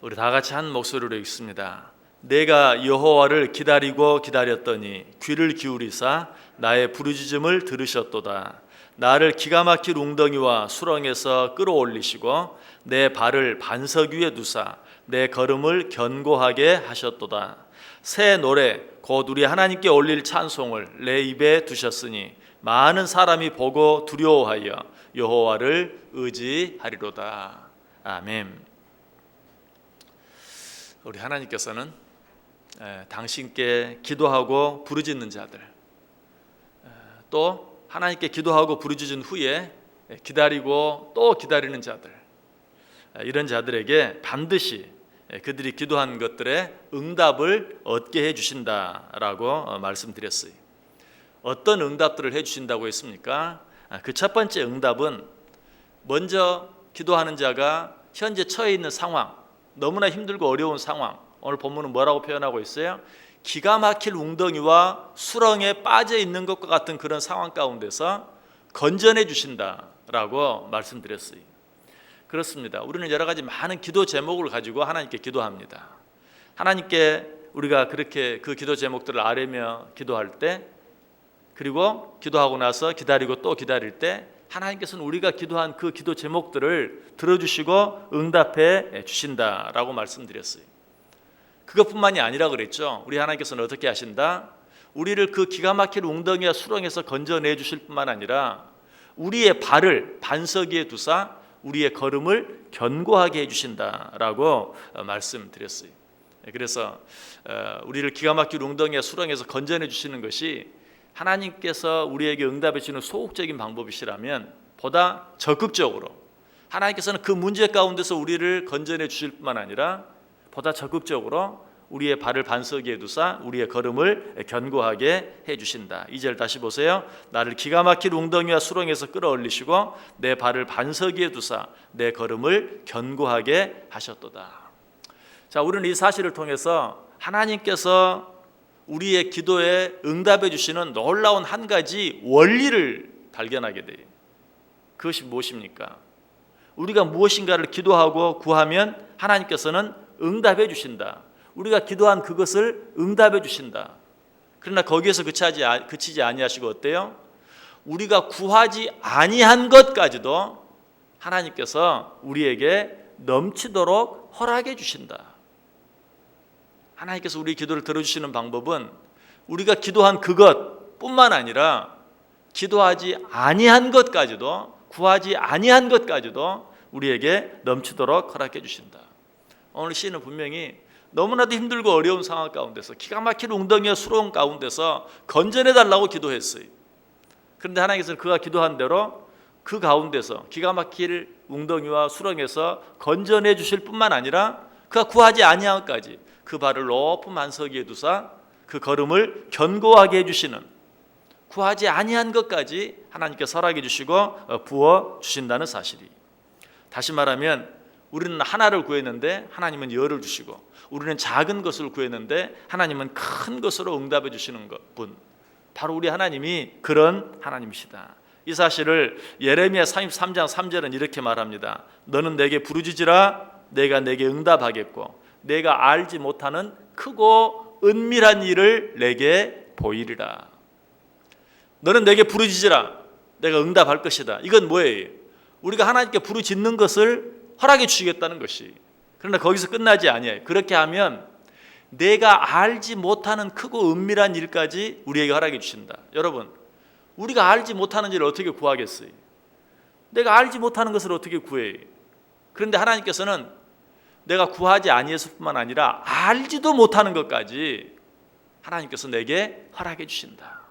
우리 다 같이 한 목소리로 읽습니다. 내가 여호와를 기다리고 기다렸더니 귀를 기울이사 나의 부르짖음을 들으셨도다. 나를 기가 막힐 웅덩이와 수렁에서 끌어올리시고 내 발을 반석 위에 두사 내 걸음을 견고하게 하셨도다. 새 노래 곧 우리 하나님께 올릴 찬송을 내 입에 두셨으니 많은 사람이 보고 두려워하여 여호와를 의지하리로다. 아멘. 우리 하나님께서는 당신께 기도하고 부르짖는 자들, 또 하나님께 기도하고 부르짖은 후에 기다리고 또 기다리는 자들, 이런 자들에게 반드시 그들이 기도한 것들의 응답을 얻게 해주신다라고 말씀드렸어요. 어떤 응답들을 해주신다고 했습니까? 그 첫 번째 응답은 먼저 기도하는 자가 현재 처해 있는 상황, 너무나 힘들고 어려운 상황, 오늘 본문은 뭐라고 표현하고 있어요? 기가 막힐 웅덩이와 수렁에 빠져 있는 것과 같은 그런 상황 가운데서 건져내 주신다라고 말씀드렸어요. 그렇습니다. 우리는 여러 가지 많은 기도 제목을 가지고 하나님께 기도합니다. 하나님께 우리가 그렇게 그 기도 제목들을 아뢰며 기도할 때, 그리고 기도하고 나서 기다리고 또 기다릴 때 하나님께서는 우리가 기도한 그 기도 제목들을 들어주시고 응답해 주신다라고 말씀드렸어요. 그것뿐만이 아니라 그랬죠. 우리 하나님께서는 어떻게 하신다? 우리를 그 기가 막힐 웅덩이와 수렁에서 건져내 주실 뿐만 아니라 우리의 발을 반석 위에 두사 우리의 걸음을 견고하게 해주신다라고 말씀드렸어요. 그래서 우리를 기가 막힐 웅덩이와 수렁에서 건져내 주시는 것이 하나님께서 우리에게 응답해 주는 소극적인 방법이시라면 보다 적극적으로 하나님께서는 그 문제 가운데서 우리를 건져내 주실 뿐만 아니라 보다 적극적으로 우리의 발을 반석 위에 두사 우리의 걸음을 견고하게 해주신다. 2절 다시 보세요. 나를 기가 막힐 웅덩이와 수렁에서 끌어올리시고 내 발을 반석 위에 두사 내 걸음을 견고하게 하셨도다. 자, 우리는 이 사실을 통해서 하나님께서 우리의 기도에 응답해 주시는 놀라운 한 가지 원리를 발견하게 돼요. 그것이 무엇입니까? 우리가 무엇인가를 기도하고 구하면 하나님께서는 응답해 주신다. 우리가 기도한 그것을 응답해 주신다. 그러나 거기에서 그치지 아니하시고 어때요? 우리가 구하지 아니한 것까지도 하나님께서 우리에게 넘치도록 허락해 주신다. 하나님께서 우리 기도를 들어주시는 방법은 우리가 기도한 그것뿐만 아니라 기도하지 아니한 것까지도, 구하지 아니한 것까지도 우리에게 넘치도록 허락해 주신다. 오늘 시인은 분명히 너무나도 힘들고 어려운 상황 가운데서 기가 막힌 웅덩이와 수렁 가운데서 건져내달라고 기도했어요. 그런데 하나님께서는 그가 기도한 대로 그 가운데서 기가 막힐 웅덩이와 수렁에서 건져내 주실 뿐만 아니라 그가 구하지 아니한 것까지 그 발을 높은 반석 위에 두사 그 걸음을 견고하게 해주시는, 구하지 아니한 것까지 하나님께서 허락해 주시고 부어 주신다는 사실이. 다시 말하면 우리는 하나를 구했는데 하나님은 열을 주시고, 우리는 작은 것을 구했는데 하나님은 큰 것으로 응답해 주시는 분, 바로 우리 하나님이 그런 하나님이시다. 이 사실을 예레미야 33장 3절은 이렇게 말합니다. 너는 내게 부르짖으라 내가 내게 응답하겠고 내가 알지 못하는 크고 은밀한 일을 내게 보이리라. 너는 내게 부르짖으라 내가 응답할 것이다. 이건 뭐예요? 우리가 하나님께 부르짖는 것을 허락해 주시겠다는 것이. 그러나 거기서 끝나지 아니에요. 그렇게 하면 내가 알지 못하는 크고 은밀한 일까지 우리에게 허락해 주신다. 여러분, 우리가 알지 못하는 일을 어떻게 구하겠어요? 내가 알지 못하는 것을 어떻게 구해요? 그런데 하나님께서는 내가 구하지 아니했을 뿐만 아니라 알지도 못하는 것까지 하나님께서 내게 허락해 주신다.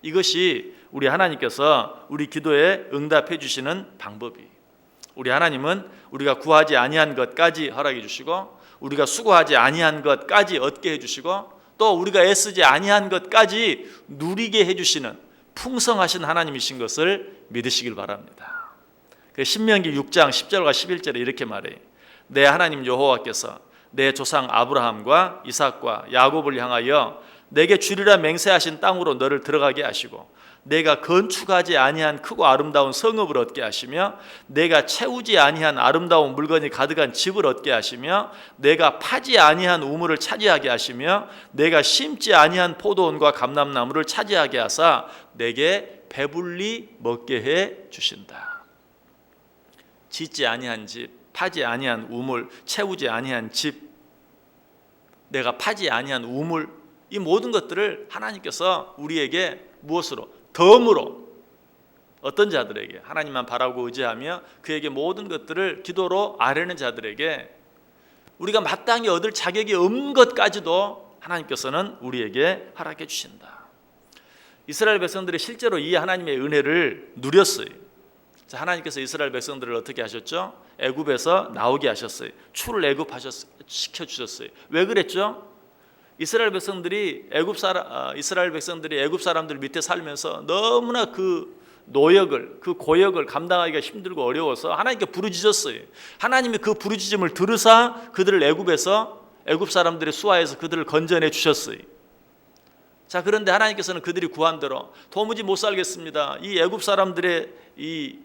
이것이 우리 하나님께서 우리 기도에 응답해 주시는 방법이. 우리 하나님은 우리가 구하지 아니한 것까지 허락해 주시고 우리가 수고하지 아니한 것까지 얻게 해주시고 또 우리가 애쓰지 아니한 것까지 누리게 해주시는 풍성하신 하나님이신 것을 믿으시길 바랍니다. 신명기 6장 10절과 11절에 이렇게 말해요. 내 하나님 여호와께서 내 조상 아브라함과 이삭과 야곱을 향하여 내게 주리라 맹세하신 땅으로 너를 들어가게 하시고 내가 건축하지 아니한 크고 아름다운 성읍을 얻게 하시며 내가 채우지 아니한 아름다운 물건이 가득한 집을 얻게 하시며 내가 파지 아니한 우물을 차지하게 하시며 내가 심지 아니한 포도원과 감람나무를 차지하게 하사 내게 배불리 먹게 해 주신다. 짓지 아니한 집, 파지 아니한 우물, 채우지 아니한 집, 내가 파지 아니한 우물, 이 모든 것들을 하나님께서 우리에게 무엇으로? 덤으로, 어떤 자들에게? 하나님만 바라고 의지하며 그에게 모든 것들을 기도로 아뢰는 자들에게 우리가 마땅히 얻을 자격이 없는 것까지도 하나님께서는 우리에게 허락해 주신다. 이스라엘 백성들이 실제로 이 하나님의 은혜를 누렸어요. 하나님께서 이스라엘 백성들을 어떻게 하셨죠? 애굽에서 나오게 하셨어요. 출애굽시켜 주셨어요. 왜 그랬죠? 이스라엘 백성들이 애굽 사람들 밑에 살면서 너무나 그 노역을, 그 고역을 감당하기가 힘들고 어려워서 하나님께 부르짖었어요. 하나님이 그 부르짖음을 들으사 그들을 애굽 사람들의 수하에서 그들을 건져내 주셨어요. 자, 그런데 하나님께서는 그들이 구한 대로 도무지 못 살겠습니다. 이 애굽 사람들의 이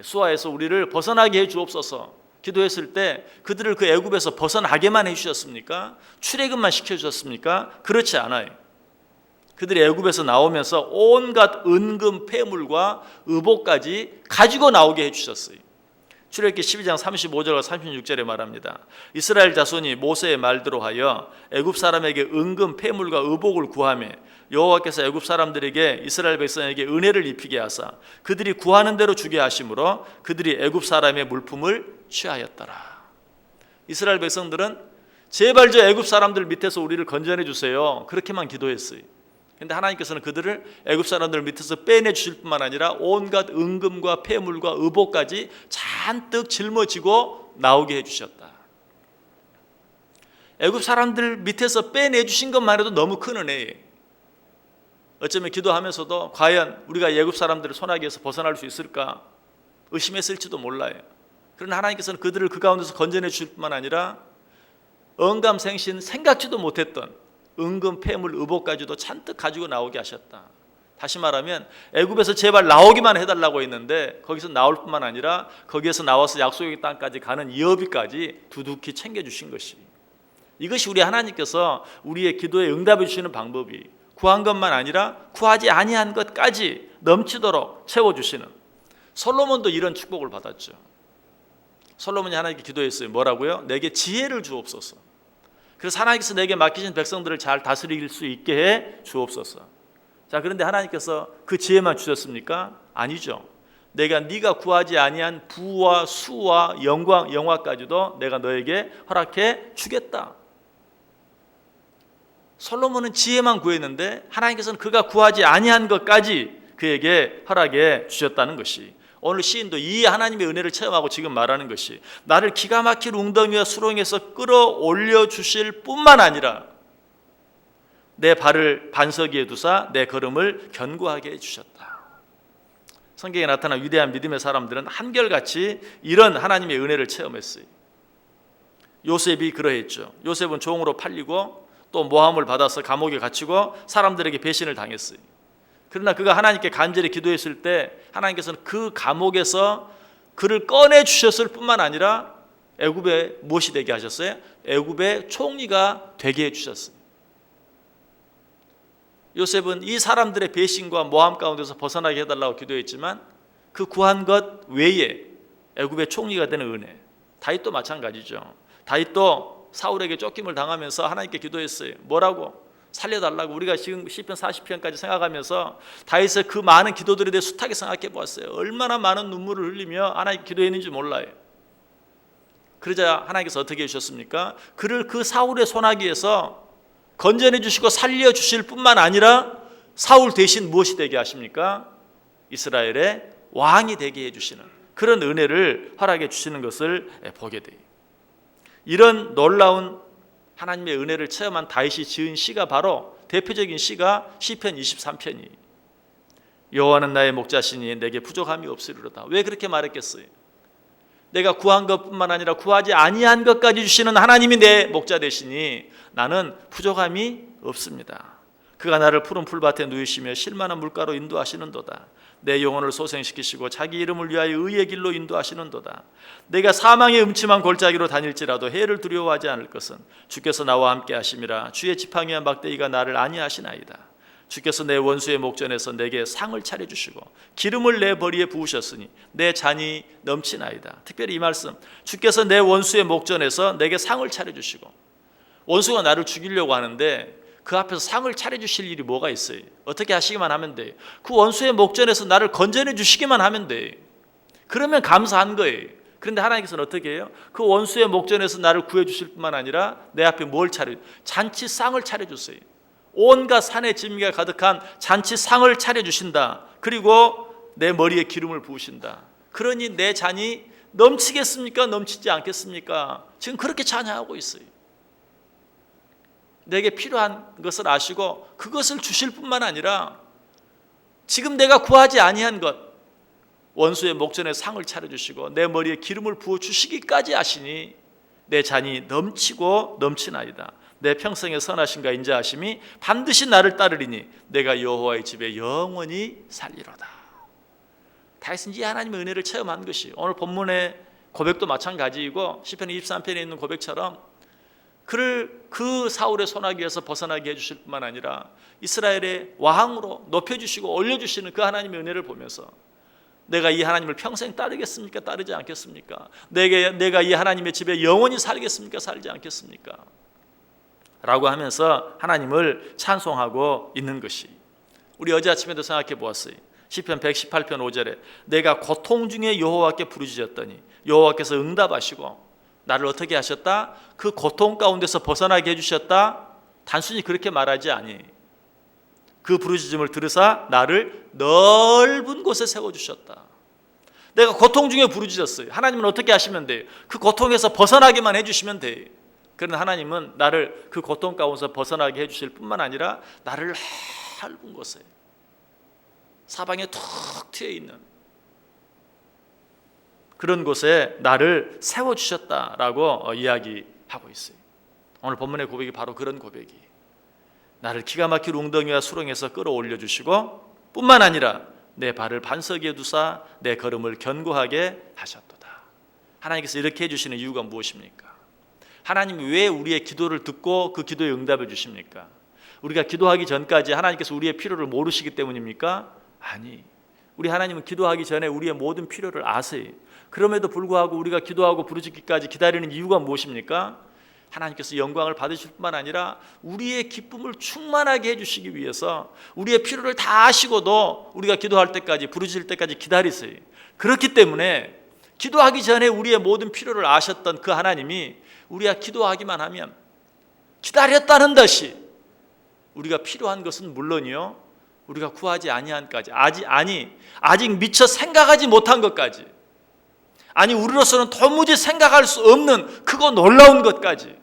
수하에서 우리를 벗어나게 해 주옵소서. 기도했을 때 그들을 그 애굽에서 벗어나게만 해 주셨습니까? 출애굽만 시켜 주셨습니까? 그렇지 않아요. 그들이 애굽에서 나오면서 온갖 은금 폐물과 의복까지 가지고 나오게 해 주셨어요. 출애굽기 12장 35절과 36절에 말합니다. 이스라엘 자손이 모세의 말대로 하여 애굽 사람에게 은금 폐물과 의복을 구하며 여호와께서 애굽 사람들에게 이스라엘 백성에게 은혜를 입히게 하사 그들이 구하는 대로 주게 하심으로 그들이 애굽 사람의 물품을 취하였더라. 이스라엘 백성들은 제발 저 애굽 사람들 밑에서 우리를 건져내 주세요. 그렇게만 기도했어요. 그런데 하나님께서는 그들을 애굽 사람들 밑에서 빼내 주실 뿐만 아니라 온갖 은금과 폐물과 의복까지 잔뜩 짊어지고 나오게 해주셨다. 애굽 사람들 밑에서 빼내 주신 것만 해도 너무 큰 은혜예요. 어쩌면 기도하면서도 과연 우리가 애굽 사람들의 손아귀에서 벗어날 수 있을까 의심했을지도 몰라요. 그러나 하나님께서는 그들을 그 가운데서 건져내 주실 뿐만 아니라 언감생신 생각지도 못했던 은금, 폐물, 의복까지도 잔뜩 가지고 나오게 하셨다. 다시 말하면 애굽에서 제발 나오기만 해달라고 했는데 거기서 나올 뿐만 아니라 거기에서 나와서 약속의 땅까지 가는 여비까지 두둑히 챙겨주신 것이, 이것이 우리 하나님께서 우리의 기도에 응답해 주시는 방법이, 구한 것만 아니라 구하지 아니한 것까지 넘치도록 채워주시는. 솔로몬도 이런 축복을 받았죠. 솔로몬이 하나님께 기도했어요. 뭐라고요? 내게 지혜를 주옵소서. 그래서 하나님께서 내게 맡기신 백성들을 잘 다스릴 수 있게 해 주옵소서. 자, 그런데 하나님께서 그 지혜만 주셨습니까? 아니죠. 네가 구하지 아니한 부와 수와 영화까지도 내가 너에게 허락해 주겠다. 솔로몬은 지혜만 구했는데 하나님께서는 그가 구하지 아니한 것까지 그에게 허락해 주셨다는 것이, 오늘 시인도 이 하나님의 은혜를 체험하고 지금 말하는 것이, 나를 기가 막힐 웅덩이와 수렁에서 끌어올려 주실 뿐만 아니라 내 발을 반석 위에 두사 내 걸음을 견고하게 해주셨다. 성경에 나타난 위대한 믿음의 사람들은 한결같이 이런 하나님의 은혜를 체험했어요. 요셉이 그러했죠. 요셉은 종으로 팔리고 또 모함을 받아서 감옥에 갇히고 사람들에게 배신을 당했어요. 그러나 그가 하나님께 간절히 기도했을 때 하나님께서는 그 감옥에서 그를 꺼내 주셨을 뿐만 아니라 애굽에 무엇이 되게 하셨어요? 애굽의 총리가 되게 해주셨어요. 요셉은 이 사람들의 배신과 모함 가운데서 벗어나게 해달라고 기도했지만 그 구한 것 외에 애굽의 총리가 되는 은혜. 다윗도 마찬가지죠. 다윗도 사울에게 쫓김을 당하면서 하나님께 기도했어요. 뭐라고? 살려달라고. 우리가 지금 시편 40편까지 생각하면서 다윗의 그 많은 기도들에 대해 숱하게 생각해 보았어요. 얼마나 많은 눈물을 흘리며 하나님께 기도했는지 몰라요. 그러자 하나님께서 어떻게 해주셨습니까? 그를 그 사울의 손아귀에서 건져내 주시고 살려주실 뿐만 아니라 사울 대신 무엇이 되게 하십니까? 이스라엘의 왕이 되게 해주시는 그런 은혜를 허락해 주시는 것을 보게 돼요. 이런 놀라운 하나님의 은혜를 체험한 다윗이 지은 시가 바로 대표적인 시가 시편 23편이, 여호와는 나의 목자시니 내게 부족함이 없으리로다. 왜 그렇게 말했겠어요? 내가 구한 것뿐만 아니라 구하지 아니한 것까지 주시는 하나님이 내 목자 되시니 나는 부족함이 없습니다. 그가 나를 푸른 풀밭에 누이시며 실만한 물가로 인도하시는도다. 내 영혼을 소생시키시고 자기 이름을 위하여 의의 길로 인도하시는도다. 내가 사망의 음침한 골짜기로 다닐지라도 해를 두려워하지 않을 것은 주께서 나와 함께 하심이라. 주의 지팡이와 막대기가 나를 안위하시나이다. 주께서 내 원수의 목전에서 내게 상을 차려주시고 기름을 내 머리에 부으셨으니 내 잔이 넘치나이다. 특별히 이 말씀, 주께서 내 원수의 목전에서 내게 상을 차려주시고, 원수가 나를 죽이려고 하는데 그 앞에서 상을 차려주실 일이 뭐가 있어요? 어떻게 하시기만 하면 돼요. 그 원수의 목전에서 나를 건져내 주시기만 하면 돼요. 그러면 감사한 거예요. 그런데 하나님께서는 어떻게 해요? 그 원수의 목전에서 나를 구해주실 뿐만 아니라 내 앞에 뭘 차려? 잔치상을 차려주세요. 온갖 산의 진미가 가득한 잔치상을 차려주신다. 그리고 내 머리에 기름을 부으신다. 그러니 내 잔이 넘치겠습니까? 넘치지 않겠습니까? 지금 그렇게 찬양하고 있어요. 내게 필요한 것을 아시고 그것을 주실 뿐만 아니라 지금 내가 구하지 아니한 것, 원수의 목전에 상을 차려주시고 내 머리에 기름을 부어주시기까지 하시니 내 잔이 넘치고 넘치나이다. 내 평생의 선하심과 인자하심이 반드시 나를 따르리니 내가 여호와의 집에 영원히 살리로다. 다윗은 이 하나님의 은혜를 체험한 것이 오늘 본문의 고백도 마찬가지이고 시편 23편에 있는 고백처럼 그를 그 사울의 손아귀에서 벗어나게 해주실 뿐만 아니라 이스라엘의 왕으로 높여주시고 올려주시는 그 하나님의 은혜를 보면서 내가 이 하나님을 평생 따르겠습니까? 따르지 않겠습니까? 내가 이 하나님의 집에 영원히 살겠습니까? 살지 않겠습니까? 라고 하면서 하나님을 찬송하고 있는 것이, 우리 어제 아침에도 생각해 보았어요. 시편 118편 5절에 내가 고통 중에 여호와께 부르짖었더니 여호와께서 응답하시고 나를 어떻게 하셨다? 그 고통 가운데서 벗어나게 해주셨다. 단순히 그렇게 말하지 아니, 그 부르짖음을 들으사 나를 넓은 곳에 세워주셨다. 내가 고통 중에 부르짖었어요. 하나님은 어떻게 하시면 돼요? 그 고통에서 벗어나게만 해주시면 돼요. 그런데 하나님은 나를 그 고통 가운데서 벗어나게 해주실 뿐만 아니라 나를 넓은 곳에, 사방에 툭 트여있는 그런 곳에 나를 세워주셨다라고 이야기하고 있어요. 오늘 본문의 고백이 바로 그런 고백이, 나를 기가 막힐 웅덩이와 수렁에서 끌어올려 주시고 뿐만 아니라 내 발을 반석 위에 두사 내 걸음을 견고하게 하셨도다. 하나님께서 이렇게 해주시는 이유가 무엇입니까? 하나님이 왜 우리의 기도를 듣고 그 기도에 응답해 주십니까? 우리가 기도하기 전까지 하나님께서 우리의 필요를 모르시기 때문입니까? 아니, 우리 하나님은 기도하기 전에 우리의 모든 필요를 아세요. 그럼에도 불구하고 우리가 기도하고 부르짖기까지 기다리는 이유가 무엇입니까? 하나님께서 영광을 받으실 뿐만 아니라 우리의 기쁨을 충만하게 해주시기 위해서 우리의 필요를 다 아시고도 우리가 기도할 때까지, 부르짖을 때까지 기다리세요. 그렇기 때문에 기도하기 전에 우리의 모든 필요를 아셨던 그 하나님이 우리가 기도하기만 하면 기다렸다는 듯이 우리가 필요한 것은 물론이요, 우리가 구하지 아니한까지, 아직 미처 생각하지 못한 것까지, 아니 우리로서는 도무지 생각할 수 없는 크고 놀라운 것까지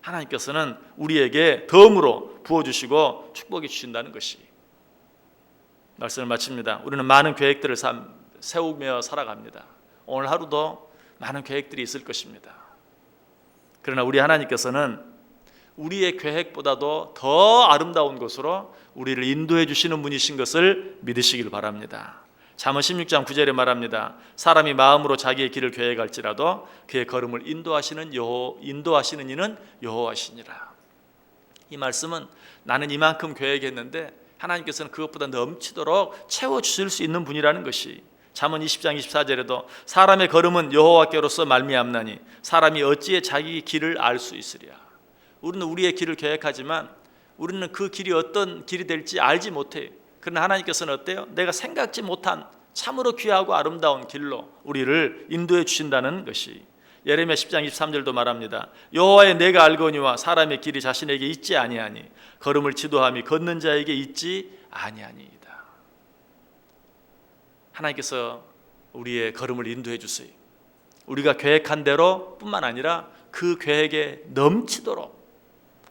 하나님께서는 우리에게 덤으로 부어주시고 축복해 주신다는 것이, 말씀을 마칩니다. 우리는 많은 계획들을 세우며 살아갑니다. 오늘 하루도 많은 계획들이 있을 것입니다. 그러나 우리 하나님께서는 우리의 계획보다도 더 아름다운 곳으로 우리를 인도해 주시는 분이신 것을 믿으시길 바랍니다. 잠언 16장 9절에 말합니다. 사람이 마음으로 자기의 길을 계획할지라도 그의 걸음을 인도하시는 이는 여호와시니라. 이 말씀은 나는 이만큼 계획했는데 하나님께서는 그것보다 넘치도록 채워주실 수 있는 분이라는 것이, 잠언 20장 24절에도 사람의 걸음은 여호와께로서 말미암나니 사람이 어찌해 자기 길을 알 수 있으랴. 우리는 우리의 길을 계획하지만 우리는 그 길이 어떤 길이 될지 알지 못해요. 그러나 하나님께서는 어때요? 내가 생각지 못한 참으로 귀하고 아름다운 길로 우리를 인도해 주신다는 것이, 예레미야 10장 23절도 말합니다. 여호와의 내가 알거니와 사람의 길이 자신에게 있지 아니하니 걸음을 지도함이 걷는 자에게 있지 아니하니이다. 하나님께서 우리의 걸음을 인도해 주세요. 우리가 계획한 대로 뿐만 아니라 그 계획에 넘치도록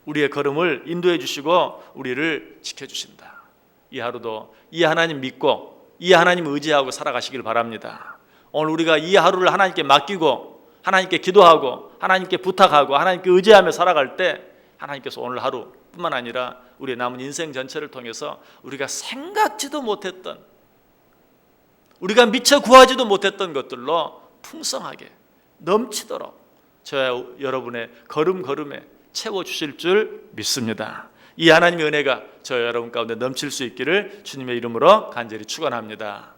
우리의 걸음을 인도해 주시고 우리를 지켜주신다. 이 하루도 이 하나님 믿고 이 하나님 의지하고 살아가시길 바랍니다. 오늘 우리가 이 하루를 하나님께 맡기고 하나님께 기도하고 하나님께 부탁하고 하나님께 의지하며 살아갈 때 하나님께서 오늘 하루 뿐만 아니라 우리의 남은 인생 전체를 통해서 우리가 생각지도 못했던, 우리가 미처 구하지도 못했던 것들로 풍성하게 넘치도록 저와 여러분의 걸음걸음에 채워주실 줄 믿습니다. 이 하나님의 은혜가 저와 여러분 가운데 넘칠 수 있기를 주님의 이름으로 간절히 축원합니다.